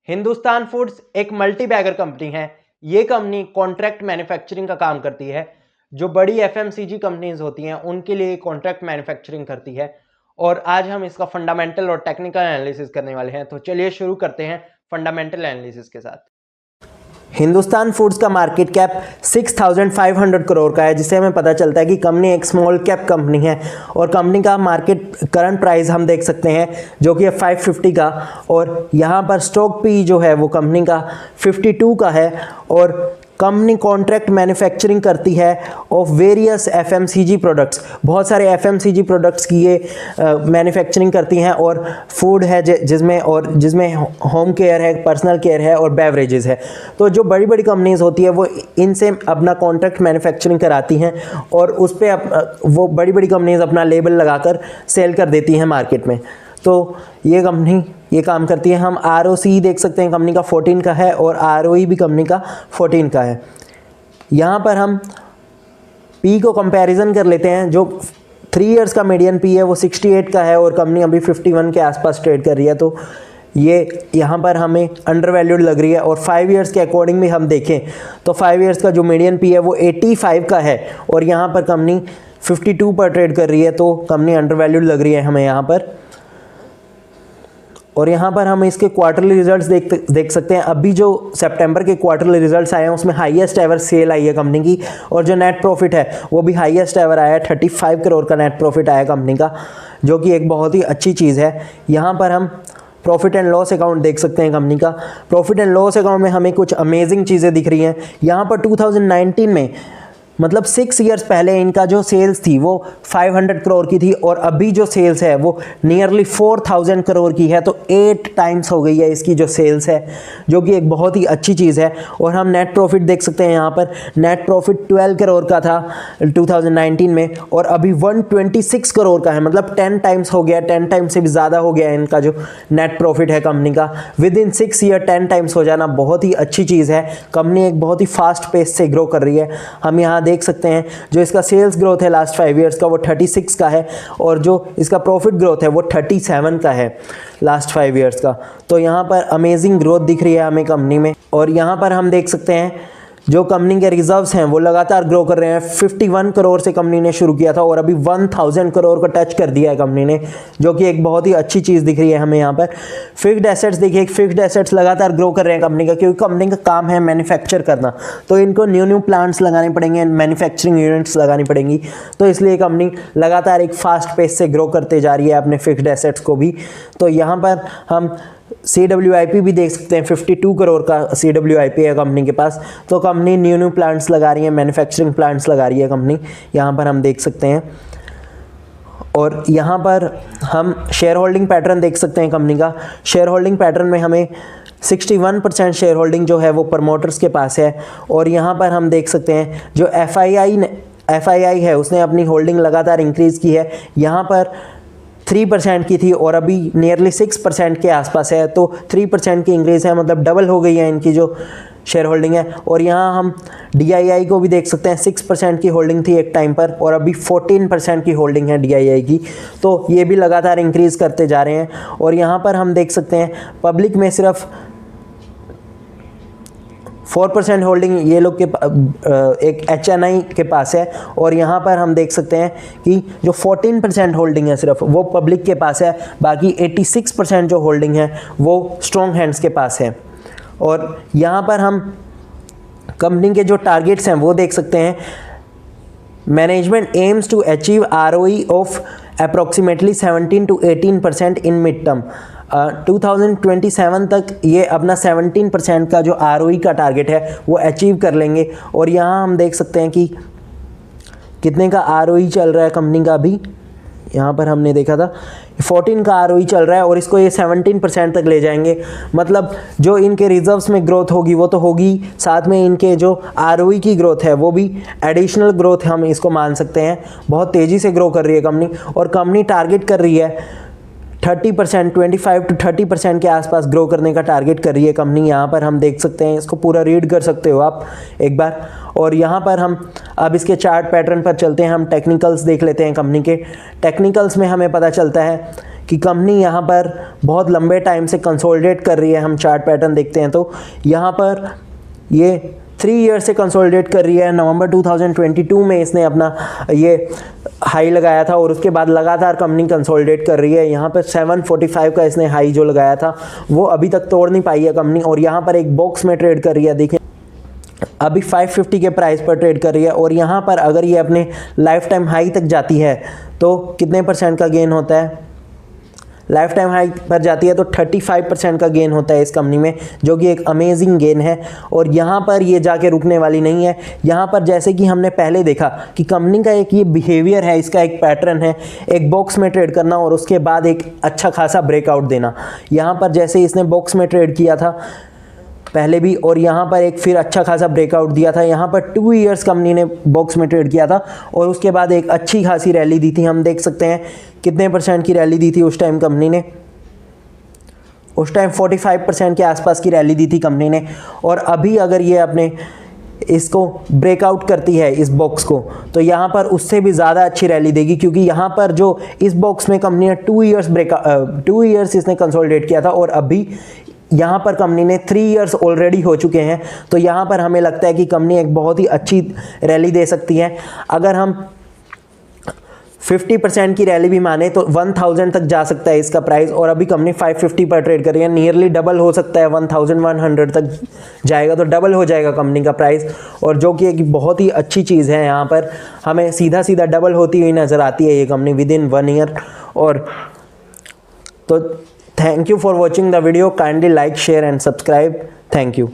Hindustan foods एक multi bagger company है। ये कंपनी कॉन्ट्रैक्ट मैन्युफैक्चरिंग का काम करती है। जो बड़ी एफएमसीजी कंपनीज होती हैं उनके लिए कॉन्ट्रैक्ट मैन्युफैक्चरिंग करती है। और आज हम इसका फंडामेंटल और टेक्निकल एनालिसिस करने वाले हैं। तो चलिए शुरू करते हैं फंडामेंटल एनालिसिस के साथ। हिंदुस्तान फूड्स का मार्केट कैप 6,500 करोड़ का है, जिससे हमें पता चलता है कि कंपनी एक स्मॉल कैप कंपनी है। और कंपनी का मार्केट करंट प्राइस हम देख सकते हैं जो कि है 550 का। और यहाँ पर स्टॉक पी जो है वो कंपनी का 52 का है। और कंपनी कॉन्ट्रैक्ट मैन्युफैक्चरिंग करती है ऑफ वेरियस एफएमसीजी प्रोडक्ट्स। बहुत सारे एफएमसीजी प्रोडक्ट्स की ये मैन्युफैक्चरिंग करती हैं। और फूड है जिसमें होम केयर है, पर्सनल केयर है और बेवरेजेस है। तो जो बड़ी बड़ी कंपनीज होती है वो इनसे अपना कॉन्ट्रैक्ट मैन्युफैक्चरिंग कराती हैं और उस पर वो बड़ी बड़ी कंपनीज अपना लेबल लगाकर सेल कर देती हैं मार्केट में। तो ये कंपनी ये काम करती है। हम ROCE देख सकते हैं कंपनी का 14 का है और ROE भी कंपनी का 14 का है। यहाँ पर हम पी को कंपैरिजन कर लेते हैं। जो 3 इयर्स का मीडियन पी है वो 68 का है और कंपनी अभी 51 के आसपास ट्रेड कर रही है। तो ये यहाँ पर हमें अंडर वैल्यूड लग रही है। और 5 इयर्स के अकॉर्डिंग भी हम देखें तो 5 इयर्स का जो मीडियन पी है वो 85 का है और यहाँ पर कंपनी 52 पर ट्रेड कर रही है। तो कंपनी अंडर वैल्यूड लग रही है हमें यहाँ पर। और यहाँ पर हम इसके क्वार्टरली रिजल्ट्स देख सकते हैं। अभी जो सितंबर के क्वार्टरली रिजल्ट्स आए हैं उसमें हाईएस्ट एवर सेल आई है कंपनी की। और जो नेट प्रॉफिट है वो भी हाईएस्ट एवर आया है। 35 करोड़ का नेट प्रॉफिट आया कंपनी का, जो कि एक बहुत ही अच्छी चीज़ है। यहाँ पर हम प्रॉफिट एंड लॉस अकाउंट देख सकते हैं कंपनी का। प्रॉफिट एंड लॉस अकाउंट में हमें कुछ अमेजिंग चीज़ें दिख रही हैं। यहाँ पर 2019 में मतलब 6 इयर्स पहले इनका जो सेल्स थी वो 500 करोड़ की थी और अभी जो सेल्स है वो नियरली 4000 करोड़ की है। तो 8 टाइम्स हो गई है इसकी जो सेल्स है, जो कि एक बहुत ही अच्छी चीज़ है। और हम नेट प्रॉफिट देख सकते हैं। यहाँ पर नेट प्रॉफिट 12 करोड़ का था 2019 में और अभी 126 करोड़ का है। मतलब 10 टाइम्स हो गया, 10 टाइम्स से भी ज़्यादा हो गया इनका जो नेट प्रॉफिट है कंपनी का। विद इन 6 ईयर 10 टाइम्स हो जाना बहुत ही अच्छी चीज़ है। कंपनी एक बहुत ही फास्ट पेस से ग्रो कर रही है। हम यहाँ देख सकते हैं जो इसका सेल्स ग्रोथ है लास्ट 5 इयर्स का वो 36 का है और जो इसका प्रॉफिट ग्रोथ है वो 37 का है लास्ट 5 इयर्स का। तो यहाँ पर अमेजिंग ग्रोथ दिख रही है हमें कंपनी में। और यहाँ पर हम देख सकते हैं जो कंपनी के रिजर्व्स हैं वो लगातार ग्रो कर रहे हैं। 51 करोड़ से कंपनी ने शुरू किया था और अभी 1000 करोड़ को टच कर दिया है कंपनी ने, जो कि एक बहुत ही अच्छी चीज़ दिख रही है हमें यहाँ पर। फिक्स्ड एसेट्स देखिए, फिक्स्ड एसेट्स लगातार ग्रो कर रहे हैं कंपनी का, क्योंकि कंपनी का काम है मैन्युफैक्चर करना। तो इनको न्यू प्लांट्स लगाने पड़ेंगे, मैन्युफैक्चरिंग यूनिट्स लगानी पड़ेंगी। तो इसलिए कंपनी लगातार एक फास्ट पेस से ग्रो करते जा रही है अपने फिक्स्ड एसेट्स को भी। तो यहाँ पर हम CWIP भी देख सकते हैं। 52 करोड़ का CWIP है कंपनी के पास। तो कंपनी न्यू प्लांट्स लगा रही है, मैन्युफैक्चरिंग प्लांट्स लगा रही है कंपनी, यहाँ पर हम देख सकते हैं। और यहाँ पर हम शेयर होल्डिंग पैटर्न देख सकते हैं कंपनी का। शेयर होल्डिंग पैटर्न में हमें 61% शेयर होल्डिंग जो है वो प्रमोटर्स के पास है। और यहाँ पर हम देख सकते हैं जो FII है उसने अपनी होल्डिंग लगातार इंक्रीज़ की है। यहाँ पर 3% की थी और अभी नियरली 6% के आसपास है। तो 3% की इंक्रीज़ है, मतलब डबल हो गई है इनकी जो शेयर होल्डिंग है। और यहाँ हम DII को भी देख सकते हैं। 6% की होल्डिंग थी एक टाइम पर और अभी 14% की होल्डिंग है DII की। तो ये भी लगातार इंक्रीज़ करते जा रहे हैं। और यहाँ पर हम देख सकते हैं पब्लिक में सिर्फ 4% होल्डिंग ये लोग के एक HNI के पास है। और यहाँ पर हम देख सकते हैं कि जो 14% होल्डिंग है सिर्फ वो पब्लिक के पास है। बाकी 86% जो होल्डिंग है वो स्ट्रॉन्ग हैंड्स के पास है। और यहाँ पर हम कंपनी के जो टारगेट्स हैं वो देख सकते हैं। Management aims to achieve ROE of approximately 17 to 18% in mid term. 2027 तक ये अपना 17% का जो ROE का टारगेट है वो अचीव कर लेंगे। और यहाँ हम देख सकते हैं कि कितने का ROE चल रहा है कंपनी का। अभी यहाँ पर हमने देखा था 14 का ROE चल रहा है और इसको ये 17% तक ले जाएंगे। मतलब जो इनके रिजर्व्स में ग्रोथ होगी वो तो होगी, साथ में इनके जो ROE की ग्रोथ है वो भी एडिशनल ग्रोथ हम इसको मान सकते हैं। बहुत तेज़ी से ग्रो कर रही है कंपनी। और कंपनी टारगेट कर रही है 30%, 25 to 30% के आसपास ग्रो करने का टारगेट कर रही है कंपनी। यहाँ पर हम देख सकते हैं, इसको पूरा रीड कर सकते हो आप एक बार। और यहाँ पर हम अब इसके चार्ट पैटर्न पर चलते हैं। हम टेक्निकल्स देख लेते हैं कंपनी के। टेक्निकल्स में हमें पता चलता है कि कंपनी यहाँ पर बहुत लंबे टाइम से कंसोलिडेट कर रही है। हम चार्ट पैटर्न देखते हैं तो यहाँ पर ये 3 ईयर से कंसोलिडेट कर रही है। नवंबर 2022 में इसने अपना ये हाई लगाया था और उसके बाद लगातार कंपनी कंसोलिडेट कर रही है। यहाँ पर 745 का इसने हाई जो लगाया था वो अभी तक तोड़ नहीं पाई है कंपनी, और यहाँ पर एक बॉक्स में ट्रेड कर रही है। देखिए अभी 550 के प्राइस पर ट्रेड कर रही है, और यहाँ पर अगर ये अपने लाइफ टाइम हाई तक जाती है तो कितने % का गेन होता है? लाइफ टाइम हाई पर जाती है तो 35% का गेन होता है इस कंपनी में, जो कि एक अमेजिंग गेन है। और यहाँ पर ये जाके रुकने वाली नहीं है। यहाँ पर जैसे कि हमने पहले देखा कि कंपनी का एक ये बिहेवियर है, इसका एक पैटर्न है, एक बॉक्स में ट्रेड करना और उसके बाद एक अच्छा खासा ब्रेकआउट देना। यहाँ पर जैसे इसने बॉक्स में ट्रेड किया था पहले भी, और यहाँ पर एक फिर अच्छा खासा ब्रेकआउट दिया था। यहाँ पर 2 ईयर्स कंपनी ने बॉक्स में ट्रेड किया था और उसके बाद एक अच्छी खासी रैली दी थी। हम देख सकते हैं कितने % की रैली दी थी उस टाइम कंपनी ने। उस टाइम 45% के आसपास की रैली दी थी कंपनी ने। और अभी अगर ये अपने इसको ब्रेकआउट करती है इस बॉक्स को, तो यहाँ पर उससे भी ज़्यादा अच्छी रैली देगी, क्योंकि यहाँ पर जो इस बॉक्स में कंपनी ने 2 ईयर्स इसने कंसोलिडेट किया था और अभी यहाँ पर कंपनी ने 3 ईयर्स ऑलरेडी हो चुके हैं। तो यहाँ पर हमें लगता है कि कंपनी एक बहुत ही अच्छी रैली दे सकती है। अगर हम 50% की रैली भी माने तो 1000 तक जा सकता है इसका प्राइस, और अभी कंपनी 550 पर ट्रेड कर रही है। नियरली डबल हो सकता है, 1100 तक जाएगा तो डबल हो जाएगा कंपनी का प्राइस, और जो कि एक बहुत ही अच्छी चीज़ है। यहाँ पर हमें सीधा सीधा डबल होती हुई नज़र आती है ये कंपनी विद इन 1 ईयर। और तो thank you for watching the video. Kindly like, share and subscribe. Thank you.